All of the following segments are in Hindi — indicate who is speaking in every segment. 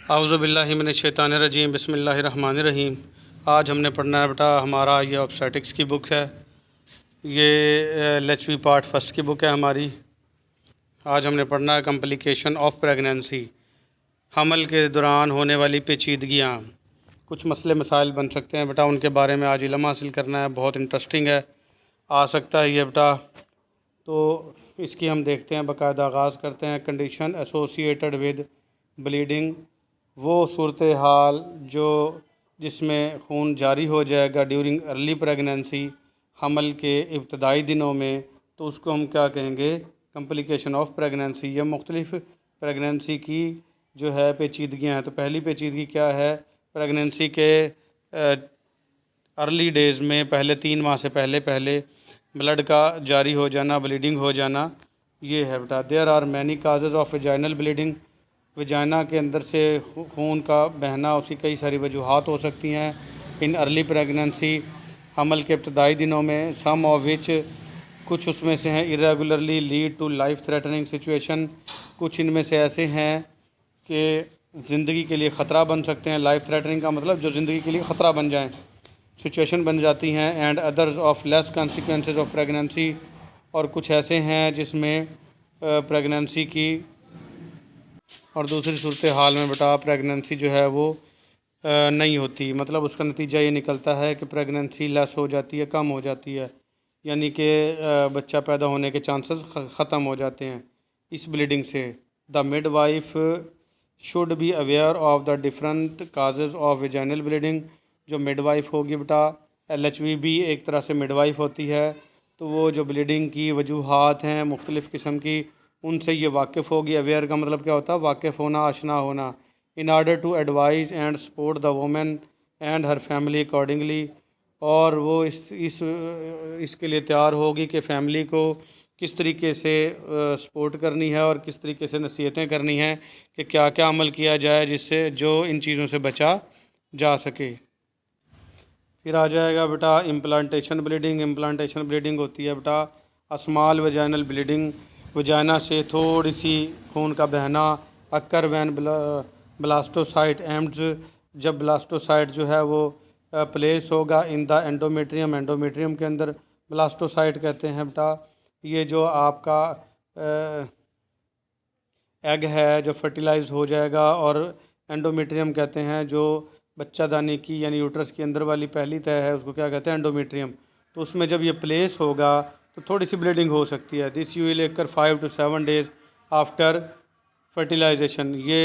Speaker 1: औज़ुबिल्लाहि मिनश्शैतानिर्रजीम बिस्मिल्लाहिर्रहमानिर्रहीम। आज हमने पढ़ना है बेटा हमारा ये ऑब्स्टेटिक्स की बुक है। ये LHV पार्ट फर्स्ट की बुक है हमारी। आज हमने पढ़ना है कॉम्प्लिकेशन ऑफ प्रेगनेंसी, हमल के दौरान होने वाली पेचीदगियाँ। कुछ मसले मसाइल बन सकते हैं बेटा, उनके बारे में आज इल्म हासिल करना है। बहुत इंटरेस्टिंग है, आ सकता है ये बेटा। तो इसकी हम देखते हैं, बाकायदा आगाज़ करते हैं। कंडीशन एसोसिएटेड विद ब्लीडिंग, वो सूरत हाल जिसमें खून जारी हो जाएगा ड्यूरिंग अर्ली प्रेगनेंसी, हमल के इब्तदाई दिनों में, तो उसको हम क्या कहेंगे? Complication of pregnancy. ये मुख्तलिफ़ प्रेगनेंसी की जो है पेचीदगियाँ हैं। तो पहली पेचीदगी क्या है? प्रेगनेंसी के अर्ली डेज़ में, पहले 3 माह से पहले पहले ब्लड का जारी हो जाना, ब्लीडिंग हो जाना, ये है बेटा। There are many causes of vaginal bleeding, vagina के अंदर से खून का बहना, उसकी कई सारी वजूहात हो सकती हैं इन अर्ली प्रेगनेंसी, हमल के इब्तदाई दिनों में। सम ऑफ विच, कुछ उसमें से हैं irregularly lead to life threatening situation, कुछ इनमें से ऐसे हैं कि ज़िंदगी के लिए ख़तरा बन सकते हैं। लाइफ थ्रेटनिंग का मतलब जो ज़िंदगी के लिए ख़तरा बन जाएँ, सिचुएशन बन जाती हैं। And others of less consequences of pregnancy, और कुछ ऐसे हैं जिसमें प्रेगनेंसी की और दूसरी सूरत हाल में बेटा प्रेगनेंसी जो है वो नहीं होती। मतलब उसका नतीजा ये निकलता है कि प्रेगनेंसी लेस हो जाती है, कम हो जाती है, यानी कि बच्चा पैदा होने के चांसेस ख़त्म हो जाते हैं इस ब्लीडिंग से। The mid wife should be aware of the different causes of vaginal bleeding. जो मिड वाइफ होगी बेटा, LHV भी एक तरह से मिड वाइफ होती है, तो वो जो ब्लीडिंग की वजूहात हैं मुख्तलिफ़ किस्म की, उनसे ये वाकिफ़ होगी। अवेयर का मतलब क्या होता है? वाकिफ़ होना, आशना होना। In order to advise and support the women and her family accordingly, और वो इसके लिए तैयार होगी कि फ़ैमिली को किस तरीके से सपोर्ट करनी है और किस तरीके से नसीहतें करनी हैं कि क्या क्या अमल किया जाए जिससे जो इन चीज़ों से बचा जा सके। फिर आ जाएगा बेटा इम्प्लांटेशन ब्लीडिंग। इम्प्लांटेशन ब्लीडिंग होती है बेटा स्मॉल वजाइनल ब्लीडिंग, वजाइना से थोड़ी सी खून का बहना। अक्कर वैन ब्लास्टोसाइट एम्ड्स, जब ब्लास्टोसाइट जो है वो प्लेस होगा इन द एंडोमेट्रियम, एंडोमेट्रियम के अंदर ब्लास्टोसाइट कहते हैं बेटा। ये जो आपका एग है जो फर्टिलाइज हो जाएगा, और एंडोमेट्रियम कहते हैं जो बच्चादानी की यानी यूट्रस के अंदर वाली पहली तह है, उसको क्या कहते हैं? एंडोमेट्रियम। तो उसमें जब ये प्लेस होगा तो थोड़ी सी ब्लीडिंग हो सकती है। दिस यू विल लेकर 5 to 7 days आफ्टर फर्टिलाइजेशन। ये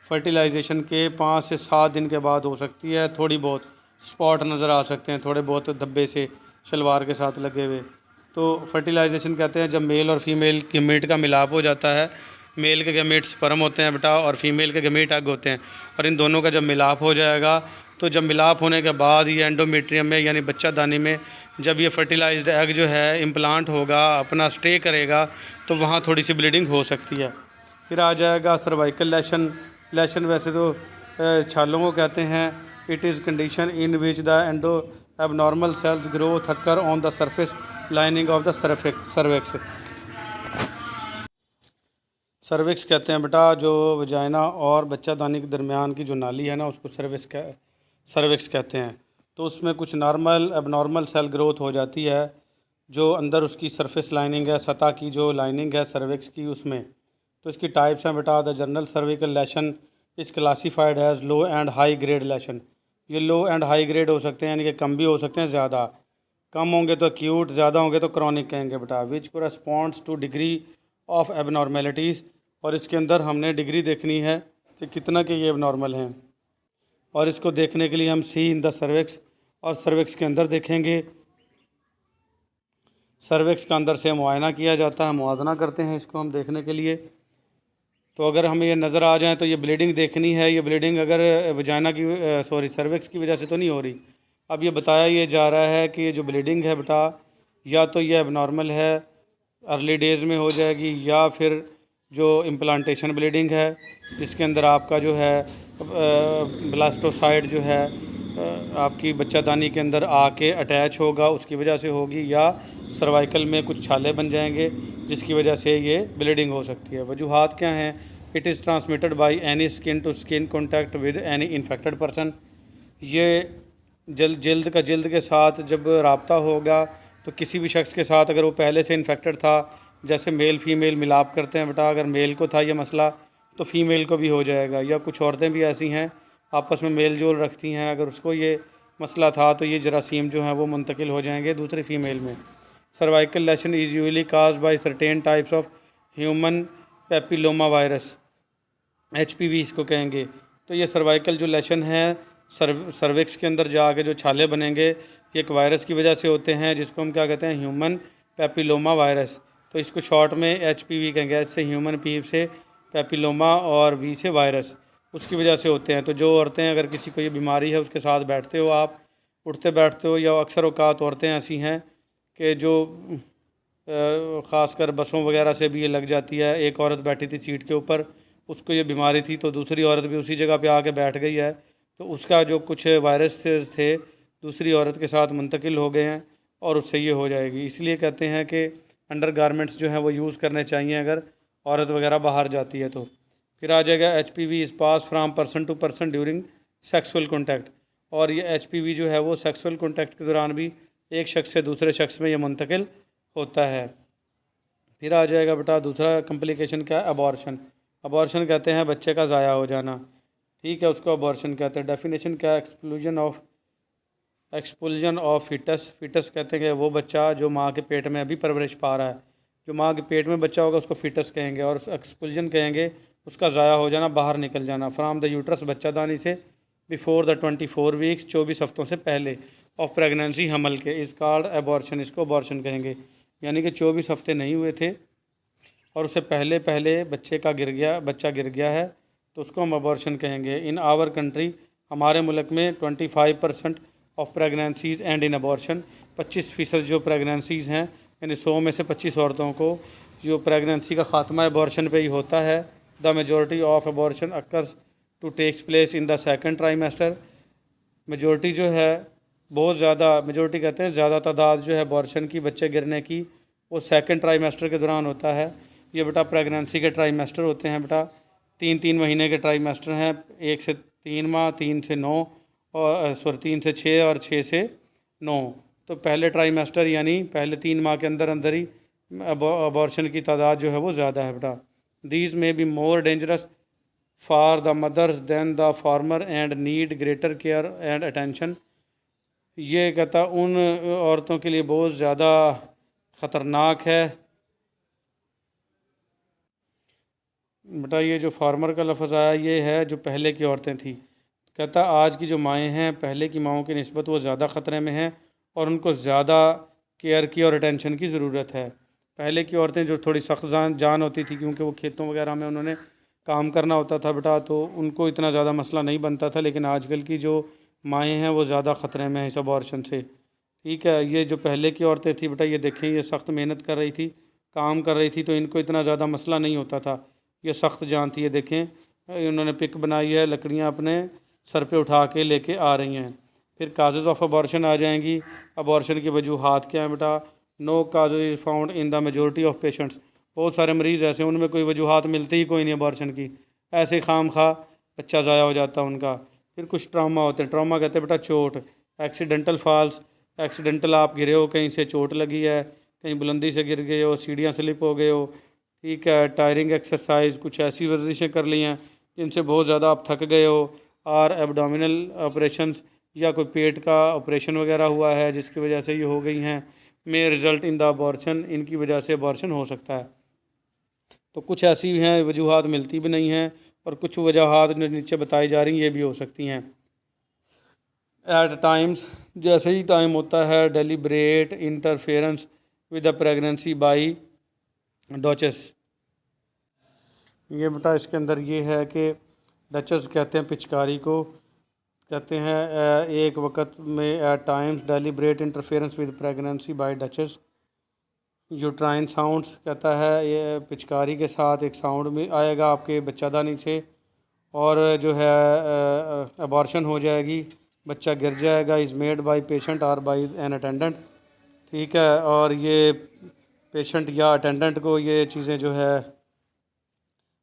Speaker 1: फर्टिलाइजेशन के 5 से 7 दिन के बाद हो सकती है। थोड़ी बहुत स्पॉट नज़र आ सकते हैं, थोड़े बहुत धब्बे से शलवार के साथ लगे हुए। तो फर्टिलाइजेशन कहते हैं जब मेल और फीमेल गैमेट का मिलाप हो जाता है। मेल के गैमेट स्पर्म होते हैं बेटा, और फीमेल के गैमेट एग होते हैं, और इन दोनों का जब मिलाप हो जाएगा, तो जब मिलाप होने के बाद ये एंडोमेट्रियम में यानी बच्चादानी में जब ये फर्टिलाइज्ड एग जो है इम्प्लांट होगा, अपना स्टे करेगा, तो वहाँ थोड़ी सी ब्लीडिंग हो सकती है। फिर आ जाएगा सर्वाइकल लेशन। लेशन वैसे तो छालों को कहते हैं। It is condition in which the endo abnormal cells growth occur on the surface lining of the cervix. Cervix कहते हैं बेटा जो वजाइना और बच्चादानी के दरमियान की जो नाली है ना, उसको सर्विक्स कहते हैं। तो उसमें कुछ नॉर्मल एबनॉर्मल सेल ग्रोथ हो जाती है, जो अंदर उसकी सरफेस लाइनिंग है, सतह की जो लाइनिंग है सर्विक्स की, उसमें। तो इसकी टाइप्स हैं बेटा। The general cervical lesion is classified as low and high grade lesion. ये लो एंड हाई ग्रेड हो सकते हैं, यानी कि कम भी हो सकते हैं, ज़्यादा। कम होंगे तो एक्यूट, ज़्यादा होंगे तो क्रॉनिक कहेंगे बेटा। Which corresponds to degree of abnormalities, और इसके अंदर हमने डिग्री देखनी है कि कितना के ये एबनॉर्मल हैं, और इसको देखने के लिए हम सी इन द सर्विक्स, और सर्विक्स के अंदर देखेंगे। सर्विक्स का अंदर से मुआयना किया जाता है, मुआजना करते हैं इसको हम देखने के लिए। तो अगर हमें ये नज़र आ जाए तो ये ब्लीडिंग देखनी है। ये ब्लीडिंग अगर वजाइना की सर्विक्स की वजह से तो नहीं हो रही। अब ये बताया ये जा रहा है कि ये जो ब्लीडिंग है बेटा, या तो ये एबनॉर्मल है, अर्ली डेज़ में हो जाएगी, या फिर जो इम्प्लांटेशन ब्लीडिंग है जिसके अंदर आपका जो है ब्लास्टोसाइट जो है आपकी बच्चादानी के अंदर आके अटैच होगा, उसकी वजह से होगी, या सर्वाइकल में कुछ छाले बन जाएंगे जिसकी वजह से ये ब्लीडिंग हो सकती है। वजूहात क्या हैं? It is transmitted by any skin to skin contact with any infected person. ये जल्द का जल्द के साथ जब रब्ता होगा तो किसी भी शख्स के साथ अगर वो पहले से इन्फेक्टेड था, जैसे मेल फ़ीमेल मिलाप करते हैं बेटा, अगर मेल को था ये मसला तो फ़ीमेल को भी हो जाएगा। या कुछ औरतें भी ऐसी हैं आपस में मेल जोल रखती हैं, अगर उसको ये मसला था तो ये जरासीम जो हैं वो मुंतकिल हो जाएंगे दूसरी फ़ीमेल में। Cervical lesion is usually cause by certain types of human papilloma virus, HPV इसको कहेंगे। तो ये सर्वाइकल जो लेशन है सर्विक्स के अंदर जाके जो छाले बनेंगे ये एक वायरस की वजह से होते हैं, जिसको हम क्या कहते हैं, ह्यूमन पेपिलोमा वायरस। तो इसको शॉर्ट में HPV कहेंगे, एच से ह्यूमन, पी से पेपिलोमा और वी से वायरस, उसकी वजह से होते हैं। तो जो औरतें, अगर किसी को ये बीमारी है उसके साथ बैठते हो आप, उठते बैठते हो, या अक्सर औकात औरतें ऐसी हैं कि जो ख़ासकर बसों वगैरह से भी ये लग जाती है। एक औरत बैठी थी सीट के ऊपर, उसको ये बीमारी थी तो दूसरी औरत भी उसी जगह पे आके बैठ गई है, तो उसका जो कुछ वायरस थे दूसरी औरत के साथ मुंतकिल हो गए हैं और उससे ये हो जाएगी। इसलिए कहते हैं कि अंडर गारमेंट्स जो हैं वो यूज़ करने चाहिए अगर औरत वगैरह बाहर जाती है तो। फिर आ जाएगा HPV is pass from person to person during sexual contact. और ये HPV जो है वो सेक्सुअल कॉन्टैक्ट के दौरान भी एक शख्स से दूसरे शख्स में ये मुंतकिल होता है। फिर आ जाएगा बेटा दूसरा कम्प्लिकेशन क्या है, अबॉर्शन। अबॉर्शन कहते हैं बच्चे का ज़ाया हो जाना, ठीक है, उसको अबॉर्शन कहते हैं। डेफिनेशन क्या है, एक्सपुल्जन ऑफ फिटस। फिटस कहते हैं कि वो बच्चा जो माँ के पेट में अभी परवरिश पा रहा है, जो माँ के पेट में बच्चा होगा उसको फिटस कहेंगे, और एक्सपुल्जन कहेंगे उसका ज़ाया हो जाना, बाहर निकल जाना। फ्राम द यूट्रस, बच्चादानी से, बिफोर द 24 वीक्स, 24 हफ्तों से पहले, ऑफ प्रेगनेंसी, हमल के, इस कॉल्ड अबॉर्शन, इसको अबॉर्शन कहेंगे। यानी कि 24 हफ्ते नहीं हुए थे और उससे पहले पहले बच्चा गिर गया है तो उसको हम अबॉर्शन कहेंगे। इन आवर कंट्री, हमारे मुल्क में 25% of pregnancies and in abortion, 25% जो प्रेगनेंसीज़ हैं, यानी 100 में से 25 औरतों को जो प्रेगनेंसी का ख़ात्मा अबॉर्शन पे ही होता है। The majority of abortion occurs to takes place in the second trimester. Majority जो है बहुत ज़्यादा, मेजॉरिटी कहते हैं ज़्यादा तादाद जो है अबॉर्शन की, बच्चे गिरने की, वो सेकंड ट्राइमेस्टर के दौरान होता है। ये बेटा प्रेगनेंसी के ट्राइमेस्टर होते हैं बेटा, 3 महीने के ट्राइमेस्टर हैं, 1 से 3 माह, 3 से 9, और 3 से 6 और 6 से 9। तो पहले ट्राइमेस्टर यानी पहले 3 माह के अंदर अंदर ही अबॉर्शन की तादाद जो है वो ज़्यादा है बेटा। These may be more dangerous for the mothers than the former and need greater care and attention. ये कहता उन औरतों के लिए बहुत ज़्यादा ख़तरनाक है बेटा। ये जो फार्मर का लफ्ज़ आया ये है जो पहले की औरतें थी। कहता आज की जो माएँ हैं पहले की माओं की निस्बत वो ज़्यादा ख़तरे में हैं और उनको ज़्यादा केयर की और अटेंशन की ज़रूरत है। पहले की औरतें जो थोड़ी सख्त जान होती थी, क्योंकि वो खेतों वगैरह में उन्होंने काम करना होता था बेटा, तो उनको इतना ज़्यादा मसला नहीं बनता था। लेकिन आजकल की जो माएँ हैं वो ज़्यादा ख़तरे में हैं इस अबॉर्शन से, ठीक है। ये जो पहले की औरतें थी बेटा, ये देखें, ये सख्त मेहनत कर रही थी, काम कर रही थी, तो इनको इतना ज़्यादा मसला नहीं होता था। ये सख्त जान थी, ये देखें उन्होंने पिक बनाई है, लकड़ियाँ अपने सर पे उठा के लेके आ रही हैं। फिर काजेज़ ऑफ अबॉर्शन आ जाएंगी। अबॉर्शन की वजूहात क्या हैं बेटा, no causes is found in the majority of patients. बहुत सारे मरीज़ ऐसे हैं उनमें कोई वजूहात मिलती ही कोई नहीं अबॉर्शन की, ऐसे खाम खा बच्चा ज़ाया हो जाता है उनका। फिर कुछ ट्रामा होते हैं, ट्रामा कहते हैं बेटा चोट, एक्सीडेंटल फॉल्स, एक्सीडेंटल आप गिरे हो, कहीं से चोट लगी है, कहीं बुलंदी से गिर गए हो, सीढ़ियाँ स्लिप हो गए हो, ठीक है। टायरिंग एक्सरसाइज, कुछ ऐसी वर्जिशें कर ली हैं जिनसे बहुत ज़्यादा आप थक गए हो, और एब्डोमिनल ऑपरेशंस, या कोई पेट का ऑपरेशन वगैरह हुआ है जिसकी वजह से ये हो गई हैं, में रिज़ल्ट इन द अबॉर्शन, इनकी वजह से अबॉर्शन हो सकता है। तो कुछ ऐसी हैं वजूहात मिलती भी नहीं हैं, और कुछ वजूहात जो नीचे बताई जा रही हैं ये भी हो सकती हैं। एट टाइम्स, जैसे ही टाइम होता है, deliberate interference with the pregnancy by douches. ये बेटा इसके अंदर ये है कि डचेस कहते हैं पिचकारी को, कहते हैं एक वक्त में at times deliberate interference with pregnancy by douches. Uterine sounds कहता है ये पिचकारी के साथ एक साउंड में आएगा आपके बच्चादानी से, और जो है अबॉर्शन हो जाएगी, बच्चा गिर जाएगा। इज़ मेड बाय पेशेंट और बाय एन अटेंडेंट, ठीक है। और ये पेशेंट या अटेंडेंट को ये चीज़ें जो है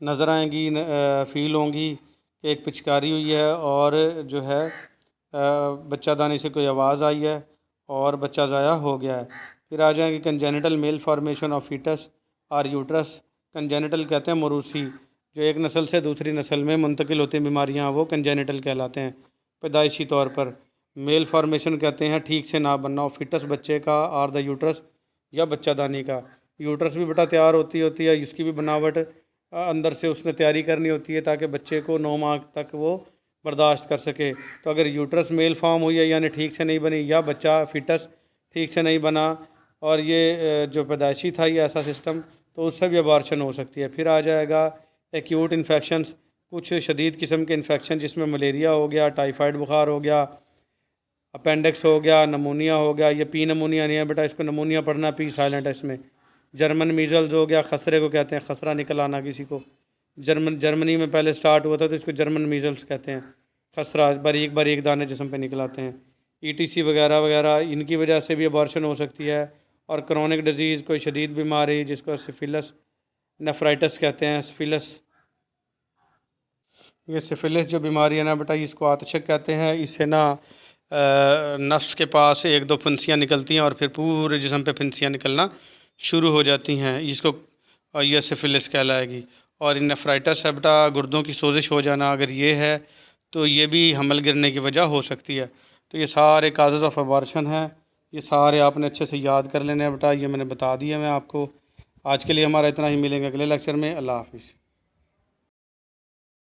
Speaker 1: नज़र आएंगी, फील होंगी कि एक पिचकारी हुई है और जो है बच्चा दानी से कोई आवाज़ आई है और बच्चा ज़ाया हो गया है। फिर आ जाएंगे congenital malformation of foetus और यूट्रस। कंजेनिटल कहते हैं मरूसी, जो एक नस्ल से दूसरी नस्ल में मुंतकिल होती हैं बीमारियां, वो कंजेनिटल कहलाते हैं पैदाइशी तौर पर। मेल फॉर्मेशन कहते हैं ठीक से ना बनना, फिटस बच्चे का और द यूट्रस या बच्चादानी का। यूट्रस भी बेटा तैयार होती है, इसकी भी बनावट अंदर से उसने तैयारी करनी होती है ताकि बच्चे को 9 माह तक वो बर्दाश्त कर सके। तो अगर यूट्रस मेल फॉर्म हुई है यानी ठीक से नहीं बनी, या बच्चा फिटस ठीक से नहीं बना और ये जो पैदाइशी था ये ऐसा सिस्टम, तो उससे भी अबॉर्शन हो सकती है। फिर आ जाएगा एक्यूट इन्फेक्शंस, कुछ शदीद किस्म के इन्फेक्शन जिसमें मलेरिया हो गया, टाइफाइड बुखार हो गया, अपेंडिक्स हो गया, नमूनिया हो गया। ये पी नमूनिया नहीं है बेटा, इसको नमूनिया पढ़ना, पी साइलेंट है इसमें। जर्मन मीज़ल्स हो गया, खसरे को कहते हैं, खसरा निकल आना किसी को। जर्मनी में पहले स्टार्ट हुआ था तो इसको जर्मन मीज़ल्स कहते हैं। खसरा बारीक बारीक दाने जिस्म पे निकल आते हैं। ईटीसी वगैरह वगैरह, इनकी वजह से भी अबॉर्शन हो सकती है। और क्रोनिक डिजीज़, कोई शदीद बीमारी जिसको सिफिलिस नेफ्राइटिस कहते हैं, सिफिलिस। ये सिफिलिस जो बीमारी है ना बेटा, इसको आतशक कहते हैं। इससे ना नफ्स के पास एक दो फुंसियाँ निकलती हैं और फिर पूरे जिस्म पे फुंसियाँ निकलना शुरू हो जाती हैं, इसको ये सिफिलिस कहलाएगी। और नेफ्राइटिस है बेटा, गुर्दों की सोजिश हो जाना, अगर ये है तो ये भी हमल गिरने की वजह हो सकती है। तो ये सारे काजेज़ ऑफ अबॉर्शन हैं, ये सारे आपने अच्छे से याद कर लेने हैं बेटा, ये मैंने बता दिया मैं आपको। आज के लिए हमारा इतना ही, मिलेंगे अगले लेक्चर में। अल्लाह हाफिज़।